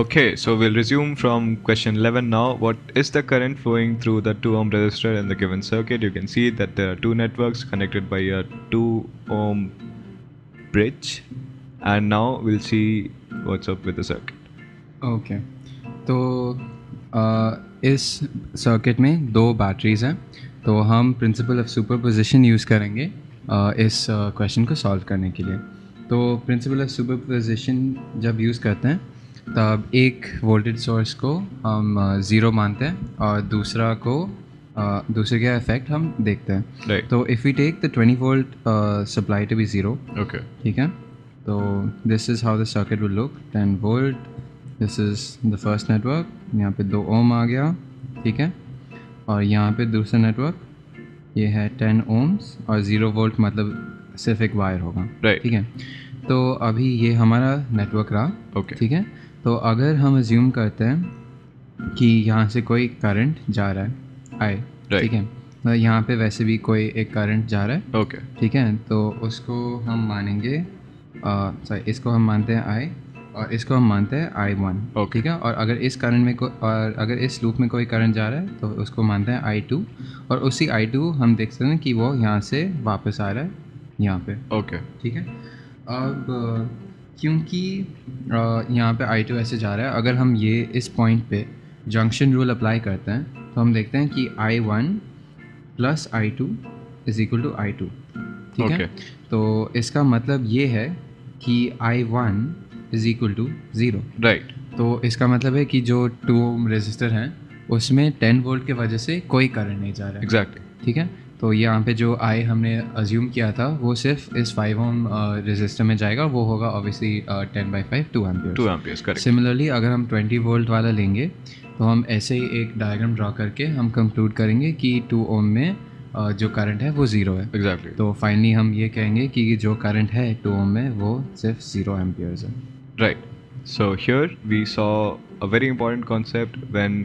Okay, so we'll resume from question 11 now. What is the current flowing through the 2 ohm resistor in the given circuit? You can see that there are two networks connected by a 2 ohm bridge, and now we'll see what's up with the circuit. Okay तो इस circuit में दो batteries हैं, तो हम principle of superposition use करेंगे इस question को सॉल्व करने के लिए। तो प्रिंसिपल ऑफ सुपरपोजिशन जब यूज़ करते हैं तब एक वोल्टेज सोर्स को हम ज़ीरो मानते हैं और दूसरे का इफेक्ट हम देखते हैं। Right. तो if we take the 20 volt supply to be zero, Okay. ठीक है, तो this is how the circuit will look. 10 volt, this is the first network, यहाँ पे 2 ओम आ गया, ठीक है, और यहाँ पे दूसरा नेटवर्क ये है 10 ओम्स और 0 वोल्ट मतलब सिर्फ एक वायर होगा, Right. ठीक है। तो अभी ये हमारा नेटवर्क रहा, Okay. ठीक है। तो अगर हम अज्यूम करते हैं कि यहाँ से कोई करंट जा रहा है आई, Right. ठीक है, तो यहाँ पे वैसे भी कोई एक करंट जा रहा है, Okay. ठीक है, तो उसको हम मानेंगे इसको हम मानते हैं आई और इसको हम मानते हैं I1, Okay. ठीक है। और अगर इस करंट में और अगर इस लूप में कोई करंट जा रहा है तो उसको मानते हैं I2, और उसी I2 हम देख सकते हैं कि वो यहाँ से वापस आ रहा है यहाँ पे, Okay. ठीक है। अब क्योंकि यहाँ पे I2 ऐसे जा रहा है, अगर हम ये इस पॉइंट पे जंक्शन रूल अप्लाई करते हैं तो हम देखते हैं कि I1 plus I2 is equal to I2, ठीक है। Okay. तो इसका मतलब ये है कि I1 is equal to zero. Right. तो इसका मतलब है कि जो 2 ओम रेजिस्टर हैं उसमें 10 वोल्ट की वजह से कोई करंट नहीं जा रहा है, Exactly. ठीक है। तो यहाँ पे जो आई हमने अज्यूम किया था वो सिर्फ इस 5 ओम रेजिस्टर में जाएगा, वो होगा obviously 10/5 2 ampere. 2 amperes. Correct. Similarly अगर हम 20 वोल्ट वाला लेंगे तो हम ऐसे ही एक डायग्राम ड्रॉ करके हम कंक्लूड करेंगे कि 2 ओम में जो करंट है वो ज़ीरो है। Exactly. तो फाइनली हम ये कहेंगे कि जो करंट है 2 ओम में वो सिर्फ 0 एम्पियर्स है। Right. So here we saw a very important concept when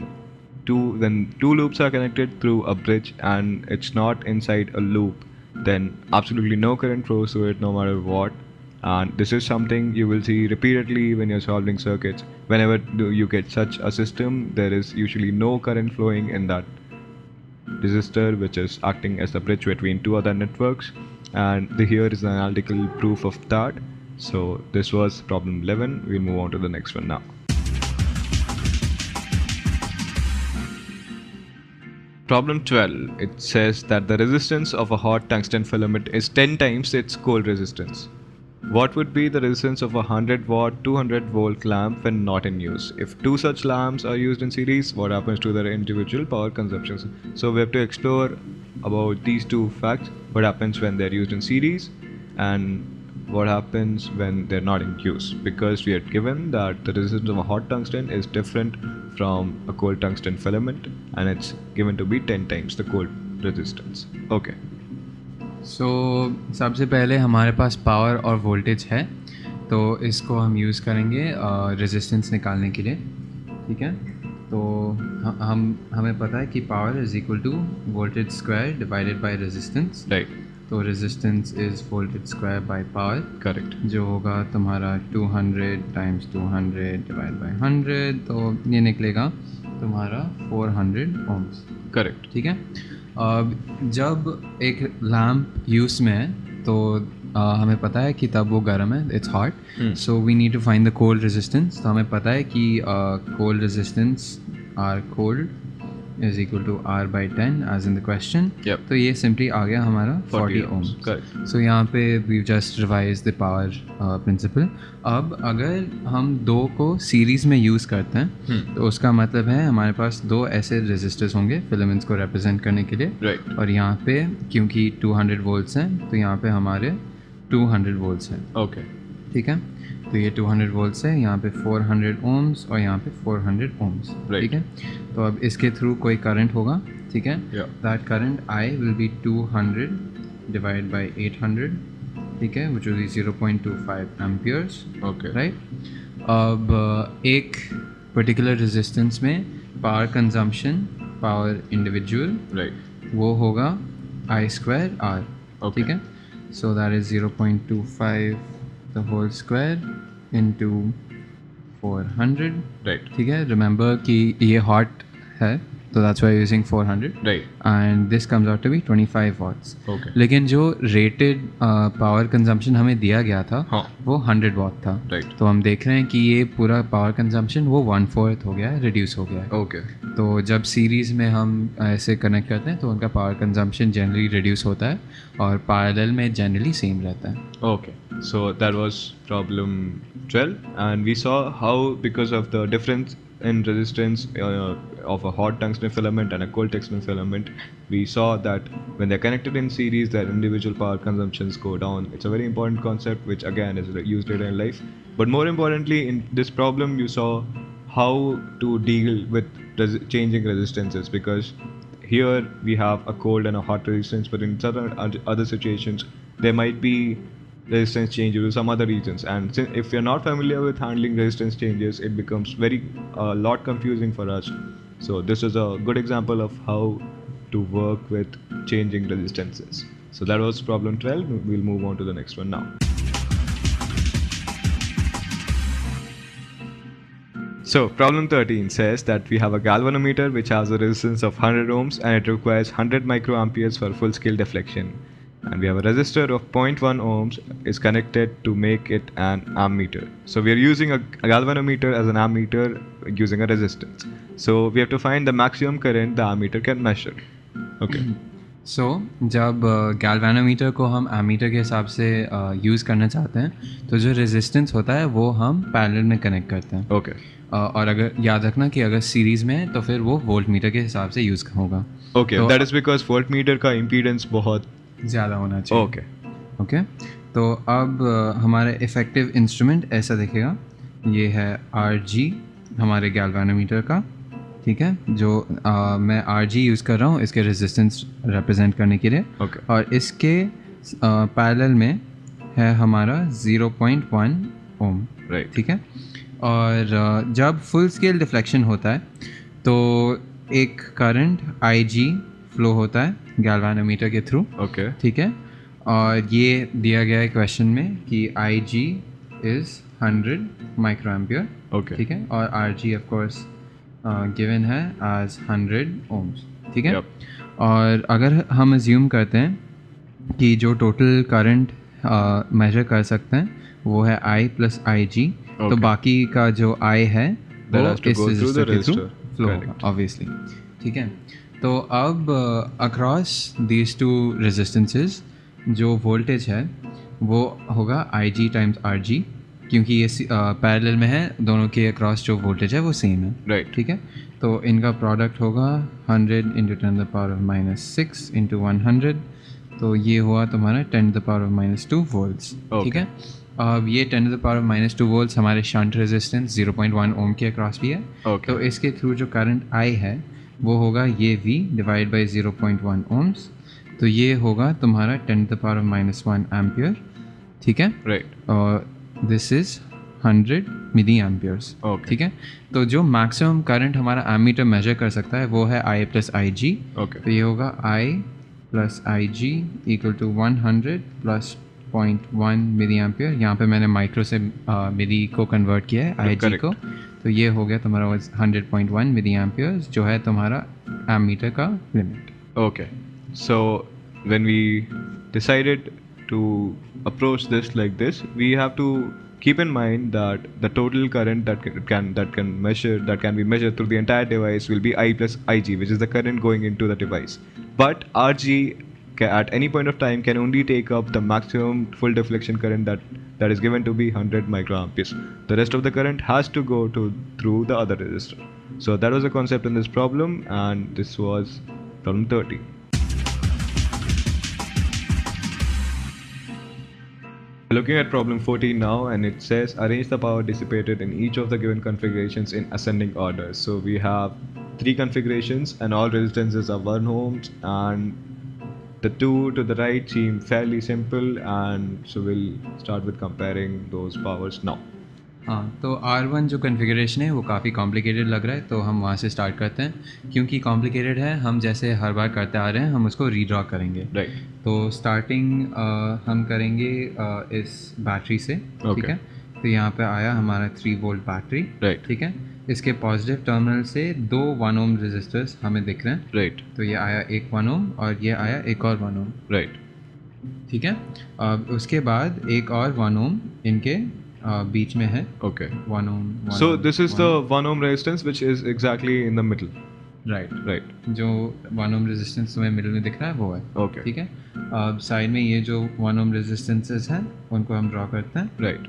two loops are connected through a bridge and it's not inside a loop, then absolutely no current flows through it no matter what. And this is something you will see repeatedly when you're solving circuits. Whenever you get such a system, there is usually no current flowing in that resistor which is acting as the bridge between two other networks, and here is an analytical proof of that. So this was problem 11. We'll move on to the next one now. Problem 12, it says that the resistance of a hot tungsten filament is 10 times its cold resistance. What would be the resistance of a 100 watt 200 volt lamp when not in use? If two such lamps are used in series, what happens to their individual power consumptions? So we have to explore about these two facts: what happens when they're used in series and what happens when they're not in use, because we had given that the resistance of a hot tungsten is different from a cold tungsten filament and it's given to be 10 times the cold resistance. Okay. सो सबसे पहले हमारे पास power और voltage है, तो इसको हम use करेंगे resistance निकालने के लिए, ठीक है। तो हमें पता है कि power is equal to voltage square divided by resistance. Right. तो resistance is voltage square by power, Correct. जो होगा तुम्हारा 200 टाइम्स 200 डिवाइड बाय 100, तो ये निकलेगा तुम्हारा 400 ओम्स, Correct. ठीक है। अब जब एक लैम्प यूज़ में है तो हमें पता है कि तब वो गर्म है, it's hot, so we need to find the cold resistance. तो हमें पता है कि cold resistance R cold is equal to R by 10 as in the question. Yep. तो ये सिंपली आ गया हमारा 40 ओम। Correct. सो यहाँ पे we just revise the power principle. अब अगर हम दो को सीरीज़ में यूज़ करते हैं तो उसका मतलब है हमारे पास दो ऐसे रेजिस्टर्स होंगे फिलामेंट्स को रिप्रेजेंट करने के लिए। Right. और यहाँ पे क्योंकि 200 वोल्ट्स हैं तो यहाँ पे हमारे 200 वोल्ट्स हैं, Okay. ठीक है। तो ये 200 वोल्ट्स है, यहाँ पे 400 ओम्स और यहाँ पे 400 ओम्स, Right. ठीक है। तो अब इसके थ्रू कोई करंट होगा, ठीक है। Yeah. That current I will be 200 divide by 800, ठीक है, which will be 0.25 amperes, Okay. Right. अब एक पर्टिकुलर रेजिस्टेंस में power consumption, power individual, Right. वो होगा I स्क्वायर R, Okay. ठीक है। So that is 0.25 the whole square into 400. Right. ठीक है, रिमेंबर कि ये हॉट है तो that's why using 400. Right. And this comes out to be 25 watts. Okay. लेकिन जो रेटेड पावर कंजम्पशन हमें दिया गया था हाँ. वो 100 वॉट था. Right. तो हम देख रहे हैं कि ये पूरा पावर कंजम्पशन वो 1/4 हो गया है, रिड्यूस हो गया है. Okay. तो जब सीरीज़ में हम ऐसे कनेक्ट करते हैं तो उनका पावर कंजम्पशन जनरली रिड्यूस होता है और पैरेलल में जनरली सेम रहता है. Okay. So that was problem 12, and we saw how, because of the difference in resistance of a hot tungsten filament and a cold tungsten filament, we saw that when they're connected in series, their individual power consumptions go down. It's a very important concept which again is used later in life. But more importantly, in this problem, you saw how to deal with changing resistances, because here we have a cold and a hot resistance, but in certain other situations there might be resistance change due to some other reasons, and if you're not familiar with handling resistance changes, it becomes a lot confusing for us. So this is a good example of how to work with changing resistances. So that was problem 12. We'll move on to the next one now. So problem 13 says that we have a galvanometer which has a resistance of 100 ohms and it requires 100 microamperes for full scale deflection. And we have a resistor of 0.1 ohms is connected to make it an ammeter. So we are using a galvanometer as an ammeter using a resistance. So we have to find the maximum current the ammeter can measure. Okay. सो जब galvanometer को हम ammeter के हिसाब से use करना चाहते हैं तो जो रेजिस्टेंस होता है वो हम पैरेलल में कनेक्ट करते हैं. Okay. और अगर याद रखना कि अगर सीरीज़ में है तो फिर वो वोल्ट मीटर के हिसाब से यूज़ होगा. Okay. तो That is because voltmeter का impedance बहुत ज़्यादा होना चाहिए. Okay. ओके. तो अब हमारा इफ़ेक्टिव इंस्ट्रूमेंट ऐसा दिखेगा. ये है RG हमारे गैल्वेनोमीटर का. ठीक है, जो मैं RG यूज़ कर रहा हूँ इसके रेजिस्टेंस रिप्रेजेंट करने के लिए. Okay. और इसके पैरेलल में है हमारा 0.1 ओम. Right. ठीक है. और जब फुल स्केल डिफ्लेक्शन होता है तो एक करंट IG फ्लो होता है गैल्वेनोमीटर के थ्रू. Okay. ठीक है. और ये दिया गया है क्वेश्चन में कि IG इज़ 100 माइक्रोएम्पियर. Okay. ठीक है. और RG ऑफ कोर्स गिवन है एज 100 ohms. ठीक है. Yep. और अगर हम अज्यूम करते हैं कि जो टोटल करंट मेजर कर सकते हैं वो है I प्लस IG. तो Okay. बाकी का जो I है That वो has to इस go through the resistor के थ्रू resistor. Flow Correct. होगा ऑब्वियसली. ठीक है. तो अब अक्रॉस दीज टू रेजिस्टेंसेस जो वोल्टेज है वो होगा IG टाइम्स RG, क्योंकि ये पैरेलल में है. दोनों के अक्रॉस जो वोल्टेज है वो सेम है. Right. ठीक है. तो इनका प्रोडक्ट होगा 100 इंटू 10⁻⁻6 इंटू 100. तो ये हुआ तुम्हारा 10⁻⁻2 वोल्ट्स. ठीक है. अब ये 10⁻⁻2 वोल्ट्स हमारे शंट रेजिस्टेंस 0.1 ओम के अक्रॉस भी है. Okay. तो इसके थ्रू जो करंट I है वो होगा ये V डिवाइड बाई 0.1 ओम्स. तो ये होगा तुम्हारा 10⁻⁻1 एम्पियर. ठीक है. Right. और this is 100 milli amperes. Okay. ठीक है. तो जो मैक्सिमम करंट हमारा एमीटर मेजर कर सकता है वो है I प्लस IG. Okay. तो ये होगा I plus IG equal to 100 plus 0.1 milli ampere. यहाँ पे मैंने माइक्रो से मिली को कन्वर्ट किया है IG Correct. को. तो ये हो गया तुम्हारा 100.1 मिली एम्पियर्स जो है तुम्हारा एमीटर का limit. Okay. So when we decided to approach this like this, we have to keep in mind that the total current that can be measured through the entire device will be I plus IG, which is the current going into the device. But RG at any point of time can only take up the maximum full deflection current that is given to be 100 microamperes. The rest of the current has to go through the other resistor. So that was the concept in this problem, and this was problem 13. Looking at problem 14 now, and it says arrange the power dissipated in each of the given configurations in ascending order. So we have 3 configurations and all resistances are 1 ohms, and the two to the right seem fairly simple, and so we'll start with comparing those powers now. हाँ. तो R1 जो configuration है वो काफ़ी complicated लग रहा है, तो हम वहाँ से स्टार्ट करते हैं. क्योंकि कॉम्प्लिकेटेड है हम जैसे हर बार करते आ रहे हैं हम उसको रीड्रॉ करेंगे. Right. तो स्टार्टिंग हम करेंगे इस बैटरी से. ठीक Okay. है. तो यहाँ पे आया हमारा 3 वोल्ट बैटरी, Right. ठीक है। इसके पॉजिटिव टर्मिनल से 2 1 ओम रेजिस्टर्स हमें दिख रहे हैं, Right. तो ये आया एक 1 ओम और ये आया एक और 1 ओम, Right. ठीक है। अब उसके बाद एक और 1 ओम इनके बीच में है, Okay. 1 ohm. So this is the 1 ohm resistance which is exactly in the middle. Right, Right. जो 1 ओम रेजिस्टेंस तुम्हें मिडिल में दिख रहा है वो है, Okay. ठीक है। अब साइड में ये जो 1 ओम रेजिस्टेंसेस हैं उनको हम ड्रॉ करते हैं, Right.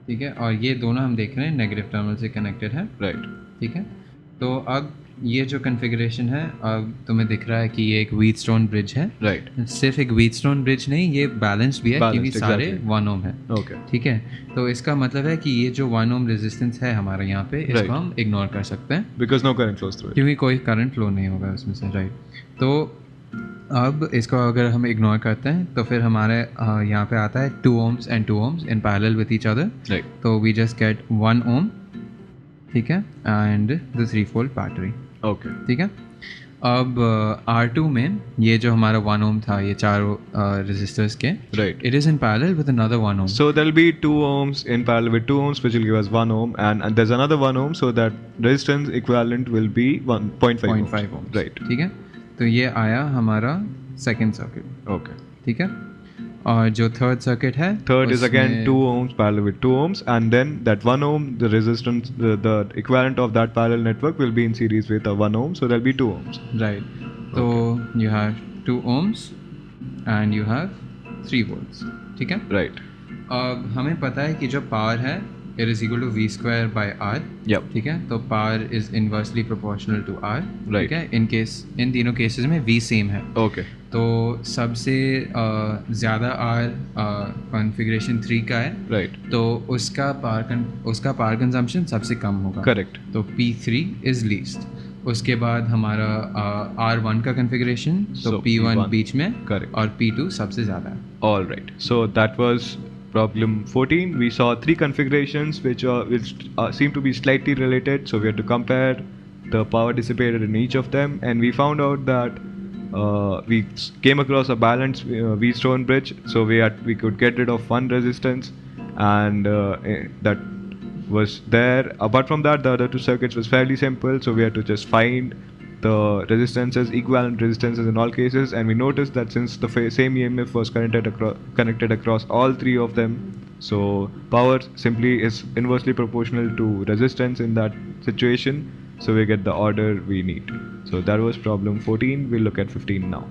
ठीक है। और ये दोनों हम देख रहे हैं नेगेटिव टर्मिनल से कनेक्टेड है, Right. ठीक है। तो अब ये जो कन्फिगरेशन है, अब तुम्हें दिख रहा है कि ये एक व्हीटस्टोन ब्रिज है। Right. सिर्फ एक व्हीटस्टोन ब्रिज नहीं, ये बैलेंस्ड भी है क्योंकि Balanced, सारे exactly. 1 ओम है, Okay. ठीक है। तो इसका मतलब है कि ये जो 1 ओम रेजिस्टेंस है हमारा यहाँ पे, इसको Right. हम इग्नोर कर सकते हैं Because no current flows through it. क्योंकि कोई करंट फ्लो नहीं होगा उसमें से, राइट। तो अब इसको अगर हम इग्नोर करते हैं तो फिर हमारे यहाँ पे आता है 2 ohms and 2 ohms in parallel with each other, Right. तो वी जस्ट गेट 1 ohm, ठीक है, and the 3 volt battery, Okay. ठीक है। अब R2 में ये जो हमारा 1 ohm था, ये चारों रेजिस्टर्स के, Right. It is in parallel with another 1 ohm। So there'll be 2 ohms in parallel with 2 ohms, which will give us 1 ohm, and there's another 1 ohm, so that resistance equivalent will be 1.5 ohms. 0.5 ohms, Right. ठीक है। तो ये आया हमारा second circuit, Okay. ठीक है। और जो थर्ड सर्किट है, Third is again उसमें- 2 ohms parallel with 2 ohms, and then that 1 ohm, the resistance, the equivalent of that parallel network will be in series with a 1 ohm, so there'll be 2 ohms. Right. तो you have 2 ohms and you have 3 volts, ठीक है। Right. अब हमें पता है कि जो power है it is equal to V square by R, Yep. ठीक है। तो power is inversely proportional to R, Right. ठीक है। इन तीनों केसेस में वी सेम है, Okay. तो सबसे ज़्यादा आर कॉन्फ़िगरेशन 3 का है, Right. तो उसका पावर कंजम्पशन सबसे कम होगा, Correct. तो P3 इज़ लीस्ट। उसके बाद हमारा R1 का कन्फिग्रेशन, तो So, P1 P1. बीच में Correct. और P2 सबसे ज़्यादा है। All right. So that was problem 14. We saw 3 configurations which seem to be slightly related. So we had to compare the power dissipated in each of them, and we found out that we came across a balanced Wheatstone bridge. So we could get rid of one resistance, and that was there. Apart from that, the other 2 circuits was fairly simple. So we had to just find the resistances, equivalent resistances in all cases, and we noticed that since the same EMF was connected across all 3 of them, so power simply is inversely proportional to resistance in that situation, so we get the order we need. So that was problem 14. We'll look at 15 now.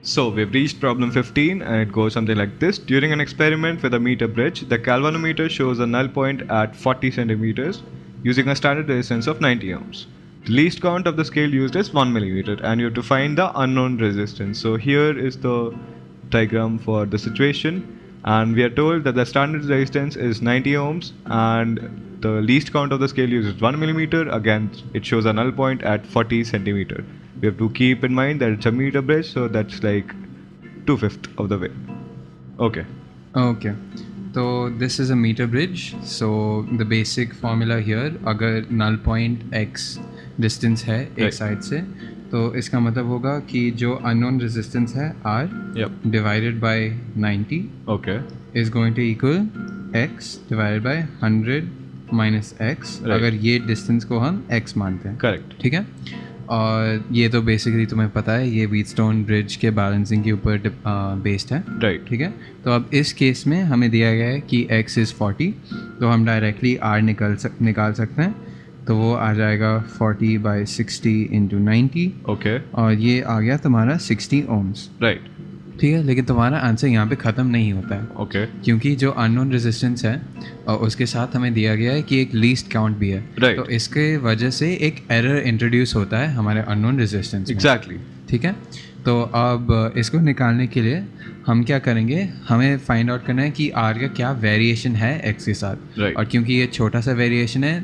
So we've reached problem 15, and it goes something like this. During an experiment with a meter bridge, the galvanometer shows a null point at 40 centimeters using a standard resistance of 90 ohms. The least count of the scale used is 1 millimeter, and you have to find the unknown resistance. So here is the diagram for the situation, and we are told that the standard resistance is 90 ohms, and the least count of the scale used is 1 millimeter. Again, it shows a null point at 40 centimeter. We have to keep in mind that it's a meter bridge, so that's like 2/5 of the way. Okay. Okay, तो this is a metre bridge. So the basic formula here, अगर null point x distance है एक Right. Side से, तो इसका मतलब होगा कि जो अननोन रेजिस्टेंस है r Yep. Divided by 90 Okay. Is going to equal x divided by 100 minus x, Right. अगर ये डिस्टेंस को हम x मानते हैं, Correct. ठीक है। और ये तो बेसिकली तुम्हें पता है ये व्हीटस्टोन ब्रिज के बैलेंसिंग के ऊपर बेस्ड है, Right. ठीक है। तो अब इस केस में हमें दिया गया है कि x इज़ 40, तो हम डायरेक्टली r निकाल सकते हैं, तो वो आ जाएगा 40 बाई 60 इंटू 90, Okay. और ये आ गया तुम्हारा 60 ohms, Right. ठीक है। लेकिन तुम्हारा आंसर यहाँ पे ख़त्म नहीं होता है, Okay. क्योंकि जो अननोन रेजिस्टेंस है और उसके साथ हमें दिया गया है कि एक लीस्ट काउंट भी है, Right. तो इसके वजह से एक एरर इंट्रोड्यूस होता है हमारे अननोन रेजिस्टेंस में, Exactly. ठीक है। तो अब इसको निकालने के लिए हम क्या करेंगे, हमें फाइंड आउट करना है कि आर का क्या वेरिएशन है एक्स के साथ। Right. और क्योंकि ये छोटा सा वेरिएशन है,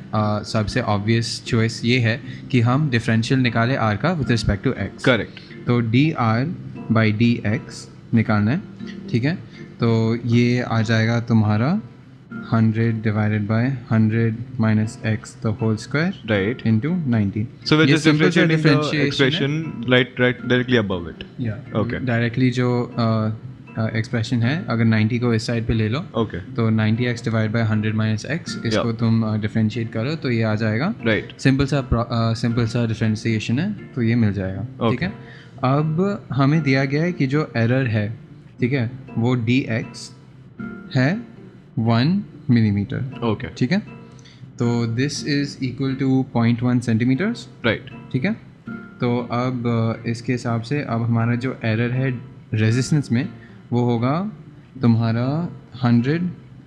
सबसे ऑब्वियस चॉइस ये है कि हम डिफरेंशियल निकालें आर का with respect to x. Correct. तो d R by d x निकालना है, ठीक है। तो ये आ जाएगा तुम्हारा 100 divided by 100 minus x the whole square Right. Into 90। So we're ये just simple सा differentiating the differentiation है। expression right directly above it. Okay. Directly जो एक्सप्रेशन है, अगर 90 को इस साइड पे ले लो Okay. तो 90x divide by 100 minus x, इसको Yeah. तुम डिफरेंशिएट करो तो ये आ जाएगा. Right. सिंपल सा डिफरेंशिएशन है तो ये मिल जाएगा. ठीक Okay. है. अब हमें दिया गया है कि जो एरर है, ठीक है, वो dx है 1 मिलीमीटर. Okay. ठीक है. तो this is equal to 0.1 centimetres. Right. ठीक है. तो अब इसके हिसाब से अब हमारा जो एरर है रेजिस्टेंस में वो होगा तुम्हारा 100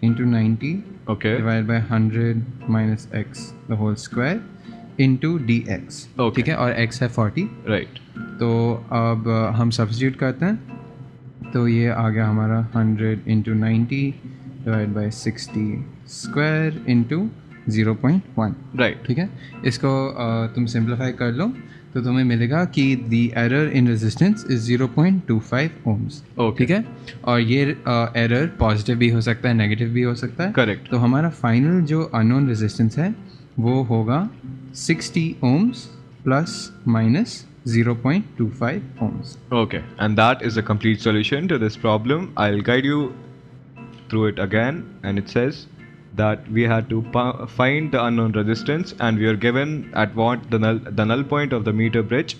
into 90 Okay. Divide by 100 minus x the whole square into d x. Okay. ठीक है. और एक्स है 40. Right. तो अब हम सब्स्टिट्यूट करते हैं तो ये आ गया हमारा 100 into 90 divide by 60 square into 0.1. Right. ठीक है. इसको तुम सिंप्लीफाई कर लो तो तुम्हें मिलेगा कि the error in resistance is 0.25 ohms. Okay. ठीक है. और ये एरर पॉजिटिव भी हो सकता है, नेगेटिव भी हो सकता है. Correct. तो हमारा फाइनल जो अननोन रेजिस्टेंस है वो होगा 60 ohms plus minus 0.25 ohms. Okay. And that is the complete solution to this problem. I'll guide you through it again, and it says that we had to find the unknown resistance, and we are given at what the null point of the meter bridge.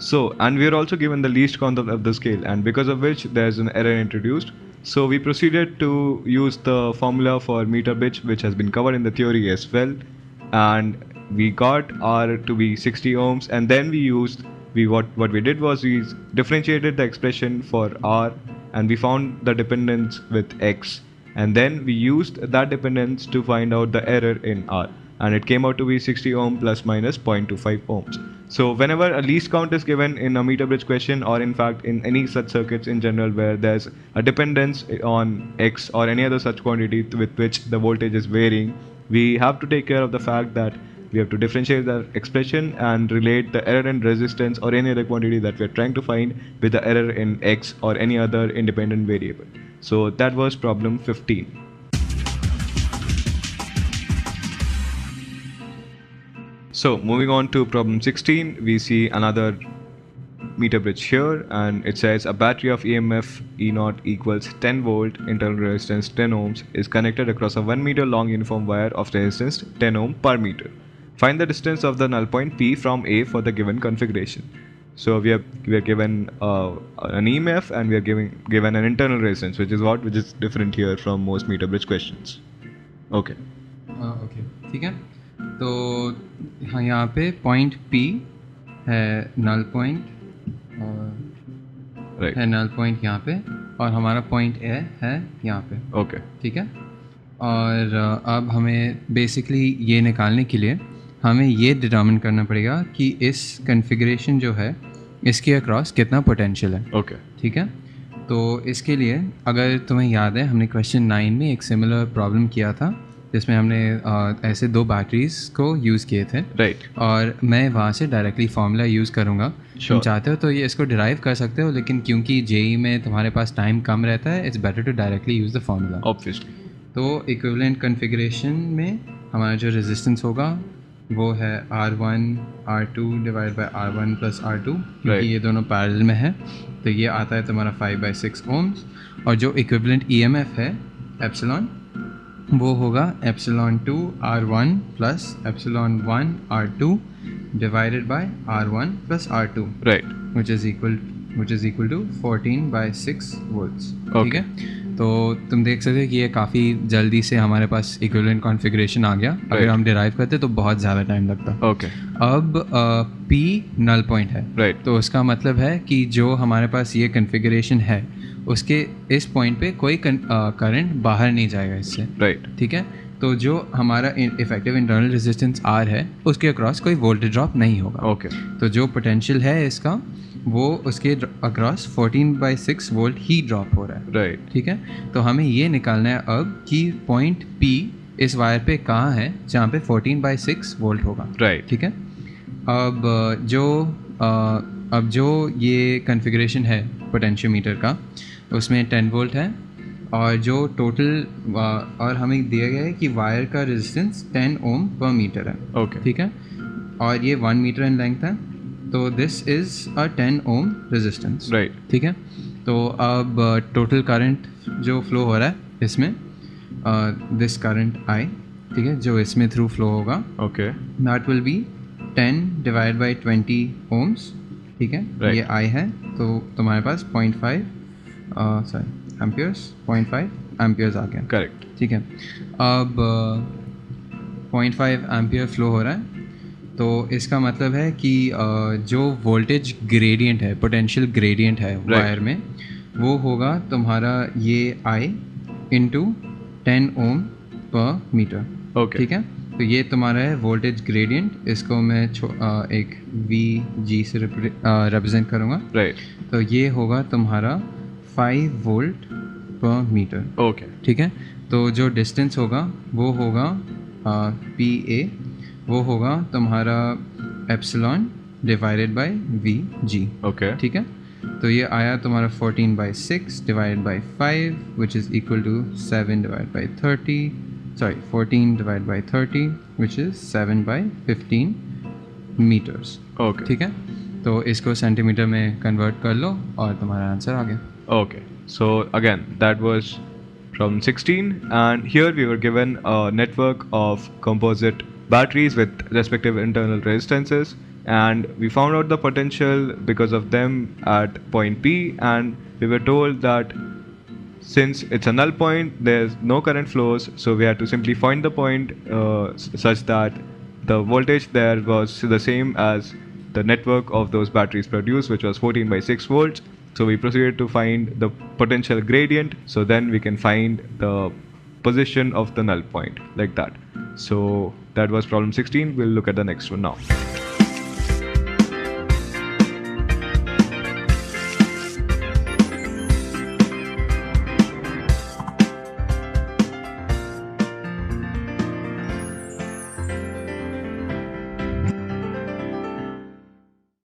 So, and we are also given the least count of the scale, and because of which there is an error introduced. So we proceeded to use the formula for meter bridge, which has been covered in the theory as well, and we got R to be 60 ohms, and then what we did was we differentiated the expression for R, and we found the dependence with X. And then we used that dependence to find out the error in R, and it came out to be 60 ohm plus minus 0.25 ohms. So whenever a least count is given in a meter bridge question, or in fact in any such circuits in general where there's a dependence on X or any other such quantity with which the voltage is varying, we have to take care of the fact that we have to differentiate the expression and relate the error in resistance or any other quantity that we are trying to find with the error in X or any other independent variable. So that was problem 15. So moving on to problem 16, we see another meter bridge here, and it says a battery of EMF E0 equals 10 volt, internal resistance 10 ohms is connected across a 1 meter long uniform wire of resistance 10 ohm per meter. Find the distance of the null point P from A for the given configuration. So we are given an EMF, and we are given an internal resistance, which is different here from most meter bridge questions. Okay. Okay. ठीक है. तो हाँ, यहाँ पे point P है null point, Right. है null point यहाँ पे, और हमारा पॉइंट A है यहाँ पे. Okay. ठीक है. और अब हमें बेसिकली ये निकालने के लिए हमें ये डिटर्मिन करना पड़ेगा कि इस कॉन्फ़िगरेशन जो है इसके अक्रॉस कितना पोटेंशियल है. Okay. ठीक है. तो इसके लिए अगर तुम्हें याद है हमने क्वेश्चन 9 में एक सिमिलर प्रॉब्लम किया था जिसमें हमने ऐसे 2 बैटरीज को यूज़ किए थे. Right. और मैं वहाँ से डायरेक्टली फार्मूला यूज़ करूँगा. तुम चाहते हो तो ये इसको डिराइव कर सकते हो, लेकिन क्योंकि जेई में तुम्हारे पास टाइम कम रहता है, it's better to directly use the formula. Obviously. तो इक्विवेलेंट कॉन्फ़िगरेशन में हमारा जो रेजिस्टेंस होगा वो है R1 R2 divide by R1 plus R2, क्योंकि ये दोनों पैरेलल में है. तो ये आता है तुम्हारा 5/6 ohms. और जो इक्विवेलेंट EMF है एप्सिलॉन, वो होगा epsilon 2 R1 plus epsilon 1 R2 divided by R1 plus R2. Right. which is equal to 14/6 volts. ठीक है. तो तुम देख सकते हो कि ये काफ़ी जल्दी से हमारे पास इक्विवेलेंट कॉन्फ़िगरेशन आ गया. अगर हम डिराइव करते तो बहुत ज़्यादा टाइम लगता. Okay. अब P नल पॉइंट है. Right. तो उसका मतलब है कि जो हमारे पास ये कॉन्फ़िगरेशन है उसके इस पॉइंट पे कोई करंट बाहर नहीं जाएगा इससे. Right. ठीक है. तो जो हमारा इफेक्टिव इंटरनल रेजिस्टेंस R है उसके अक्रॉस कोई वोल्टेज ड्रॉप नहीं होगा. Okay. तो जो पोटेंशियल है इसका वो उसके अक्रॉस 14/6 वोल्ट ही ड्रॉप हो रहा है. Right. ठीक है. तो हमें ये निकालना है अब कि पॉइंट P इस वायर पे कहाँ है जहाँ पे 14/6 वोल्ट होगा. Right. ठीक है. अब जो ये कॉन्फ़िगरेशन है पोटेंशियोमीटर का उसमें 10 वोल्ट है, और जो टोटल और हमें दिया गया है कि वायर का रेजिस्टेंस 10 ओम पर मीटर है. Okay. ठीक है. और ये 1 मीटर इन लेंथ है, तो this is a 10 ohm resistance. Right. ठीक है. तो अब टोटल करंट जो फ्लो हो रहा है इसमें, दिस करंट आई, ठीक है, जो इसमें थ्रू फ्लो होगा, Okay. That will be 10 divide by 20 ohms, ठीक है. Right. ये आई है, तो तुम्हारे पास 0.5 सॉरी एम्पियर्स, 0.5 एम्पियर्स आ गया. Correct. ठीक है. अब 0.5 एम्पियर फ्लो हो रहा है, तो इसका मतलब है कि जो वोल्टेज ग्रेडियंट है, पोटेंशियल ग्रेडियंट है वायर में, वो होगा तुम्हारा ये आई इंटू 10 ओम पर मीटर. Okay. ठीक है. तो ये तुम्हारा है वोल्टेज ग्रेडियंट. इसको मैं एक वी जी से रिप्रेजेंट करूँगा. Right. तो ये होगा तुम्हारा 5 वोल्ट पर मीटर. Okay. ठीक है. तो जो डिस्टेंस होगा वो होगा पी ए, वो होगा तुम्हारा epsilon divided by V G. Okay. ठीक है. तो ये आया तुम्हारा 14/6 divided by 5 which is equal to 7 divide by 30, sorry 14 divide by 30 which is 7/15 metres. Okay. ठीक है. तो इसको सेंटीमीटर में कन्वर्ट कर लो और तुम्हारा आंसर आ गया. Okay. So again, that was from 16, and here we were given a network of composite batteries with respective internal resistances, and we found out the potential because of them at point P, and we were told that since it's a null point, there's no current flows, so we had to simply find the point such that the voltage there was the same as the network of those batteries produced, which was 14/6 volts. So we proceeded to find the potential gradient, so then we can find the position of the null point, like that. So that was problem 16. We'll look at the next one now.